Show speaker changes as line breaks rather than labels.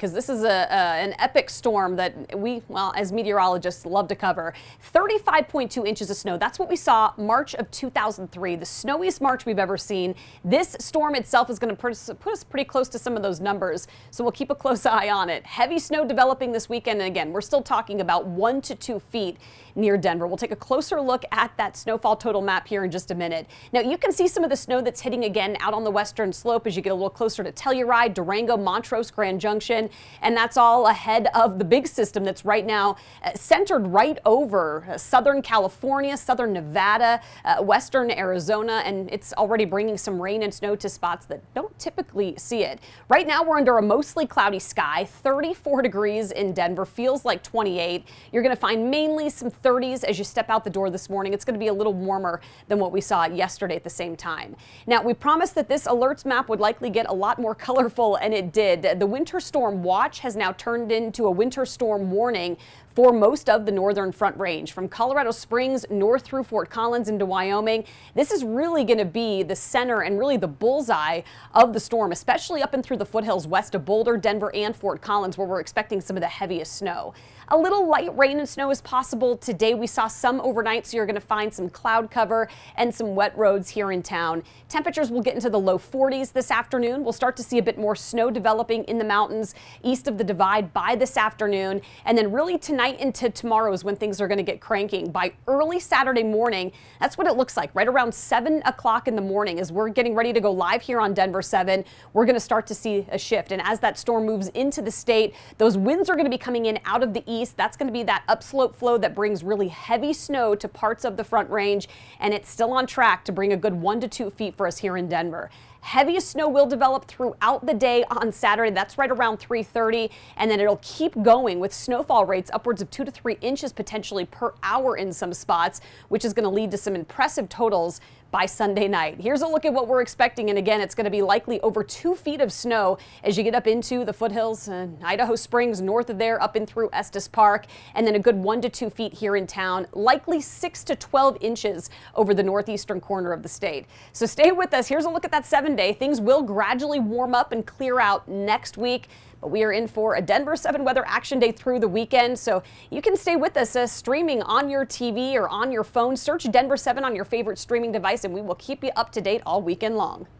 because this is an epic storm that we, well, as meteorologists love to cover. 35.2 inches of snow. That's what we saw March of 2003, the snowiest March we've ever seen. This storm itself is going to put us pretty close to some of those numbers, so we'll keep a close eye on it. Heavy snow developing this weekend, and again, we're still talking about 1 to 2 feet near Denver. We'll take a closer look at that snowfall total map here in just a minute. Now, you can see some of the snow that's hitting again out on the western slope as you get a little closer to Telluride, Durango, Montrose, Grand Junction, and that's all ahead of the big system that's right now centered right over Southern California, Southern Nevada, Western Arizona, and it's already bringing some rain and snow to spots that don't typically see it. Right now, we're under a mostly cloudy sky, 34 degrees in Denver, feels like 28. You're going to find mainly some 30s as you step out the door this morning. It's going to be a little warmer than what we saw yesterday at the same time. Now, we promised that this alerts map would likely get a lot more colorful, and it did. The winter storm watch has now turned into a winter storm warning for most of the northern Front Range, from Colorado Springs north through Fort Collins into Wyoming. This is really going to be the center and really the bullseye of the storm, especially up and through the foothills west of Boulder, Denver, and Fort Collins, where we're expecting some of the heaviest snow. A little light rain and snow is possible today. We saw some overnight, so you're going to find some cloud cover and some wet roads here in town. Temperatures will get into the low 40s this afternoon. We'll start to see a bit more snow developing in the mountains east of the divide by this afternoon. And then really tonight into tomorrow is when things are going to get cranking. By early Saturday morning, that's what it looks like, right around 7 o'clock in the morning as we're getting ready to go live here on Denver 7. We're going to start to see a shift. And as that storm moves into the state, those winds are going to be coming in out of the east. That's going to be that upslope flow that brings really heavy snow to parts of the Front Range, and it's still on track to bring a good 1 to 2 feet for us here in Denver. Heaviest snow will develop throughout the day on Saturday. That's right around 3:30, and then it'll keep going with snowfall rates upwards of 2 to 3 inches potentially per hour in some spots, which is going to lead to some impressive totals by Sunday night. Here's a look at what we're expecting, and again, it's going to be likely over 2 feet of snow as you get up into the foothills, Idaho Springs, north of there, up and through Estes Park, and then a good 1 to 2 feet here in town, likely 6 to 12 inches over the northeastern corner of the state. So stay with us. Here's a look at that 7-day. Things will gradually warm up and clear out next week, but we are in for a Denver 7 weather action day through the weekend, so you can stay with us streaming on your TV or on your phone. Search Denver 7 on your favorite streaming device, and we will keep you up to date all weekend long.